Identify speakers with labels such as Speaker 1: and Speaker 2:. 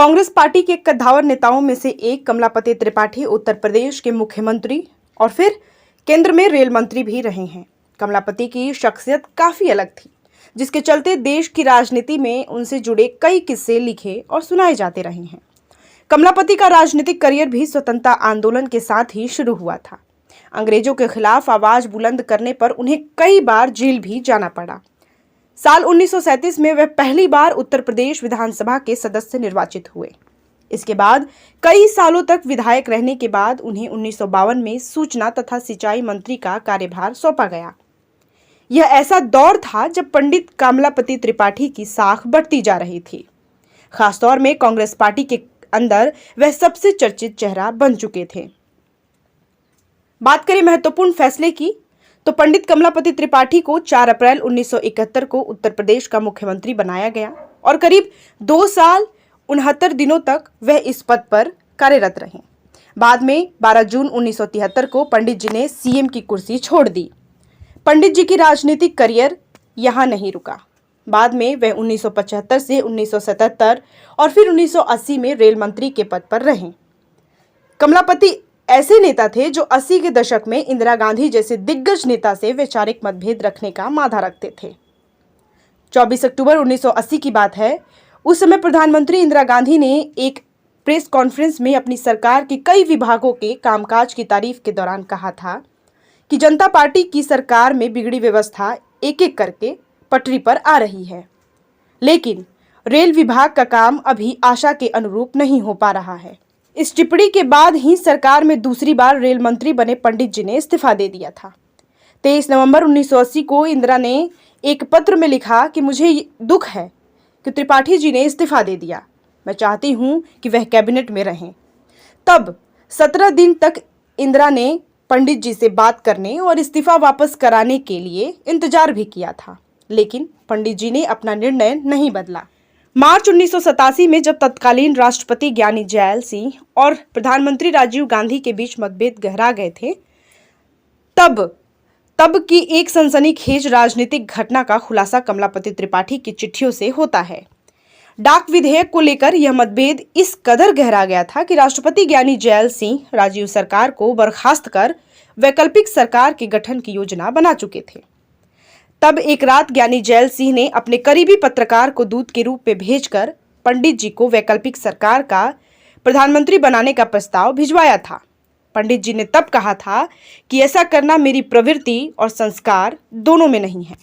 Speaker 1: Congress party के कद्दावर नेताओं में से एक कमलापति त्रिपाठी उत्तर प्रदेश के मुख्यमंत्री और फिर केंद्र में रेल मंत्री भी रहे हैं। कमलापति की शख्सियत काफी अलग थी, जिसके चलते देश की राजनीति में उनसे जुड़े कई किस्से लिखे और सुनाए जाते रहे हैं। कमलापति का राजनीतिक करियर भी स्वतंत्रता आंदोलन के साथ ही शुरू हुआ था। अंग्रेजों के खिलाफ आवाज बुलंद करने पर उन्हें कई बार जेल भी जाना पड़ा। साल 1937 में वह पहली बार उत्तर प्रदेश विधानसभा के सदस्य निर्वाचित हुए। इसके बाद कई सालों तक विधायक रहने के बाद उन्हें 1952 में सूचना तथा सिंचाई मंत्री का कार्यभार सौंपा गया। यह ऐसा दौर था जब पंडित कमलापति त्रिपाठी की साख बढ़ती जा रही थी। खासतौर में कांग्रेस पार्टी के अंदर वह सबसे चर्चित चेहरा बन चुके थे। बात करें महत्वपूर्ण फैसले की, तो पंडित कमलापति त्रिपाठी को 4 अप्रैल 1971 को उत्तर प्रदेश का मुख्यमंत्री बनाया गया और करीब 2 साल 69 दिनों तक वह इस पद पर कार्यरत रहे। बाद में 12 जून 1973 को पंडित जी ने सीएम की कुर्सी छोड़ दी। पंडित जी की राजनीतिक करियर यहां नहीं रुका। बाद में वह 1975 से 1977 और फिर 1980 में रेल मंत्री के पद पर रहे। कमलापति ऐसे नेता थे जो 80 के दशक में इंदिरा गांधी जैसे दिग्गज नेता से वैचारिक मतभेद रखने का मादा रखते थे। 24 अक्टूबर 1980 की बात है। उस समय प्रधानमंत्री इंदिरा गांधी ने एक प्रेस कॉन्फ्रेंस में अपनी सरकार के कई विभागों के कामकाज की तारीफ के दौरान कहा था कि जनता पार्टी की सरकार में बिगड़ी व्यवस्था एक एक करके पटरी पर आ रही है, लेकिन रेल विभाग का काम अभी आशा के अनुरूप नहीं हो पा रहा है। इस टिप्पणी के बाद ही सरकार में दूसरी बार रेल मंत्री बने पंडित जी ने इस्तीफा दे दिया था। 23 नवंबर 1980 को इंदिरा ने एक पत्र में लिखा कि मुझे दुख है कि त्रिपाठी जी ने इस्तीफा दे दिया। मैं चाहती हूं कि वह कैबिनेट में रहें। तब 17 दिन तक इंदिरा ने पंडित जी से बात करने और इस्तीफा वापस कराने के लिए इंतजार भी किया था, लेकिन पंडित जी ने अपना निर्णय नहीं बदला। मार्च 1987 में जब तत्कालीन राष्ट्रपति ज्ञानी जैल सिंह और प्रधानमंत्री राजीव गांधी के बीच मतभेद गहरा गए थे, तब की एक सनसनीखेज राजनीतिक घटना का खुलासा कमलापति त्रिपाठी की चिट्ठियों से होता है। डाक विधेयक को लेकर यह मतभेद इस कदर गहरा गया था कि राष्ट्रपति ज्ञानी जैल सिंह राजीव सरकार को बर्खास्त कर वैकल्पिक सरकार के गठन की योजना बना चुके थे। तब एक रात ज्ञानी जैल सिंह ने अपने करीबी पत्रकार को दूत के रूप में भेजकर पंडित जी को वैकल्पिक सरकार का प्रधानमंत्री बनाने का प्रस्ताव भिजवाया था। पंडित जी ने तब कहा था कि ऐसा करना मेरी प्रवृत्ति और संस्कार दोनों में नहीं है।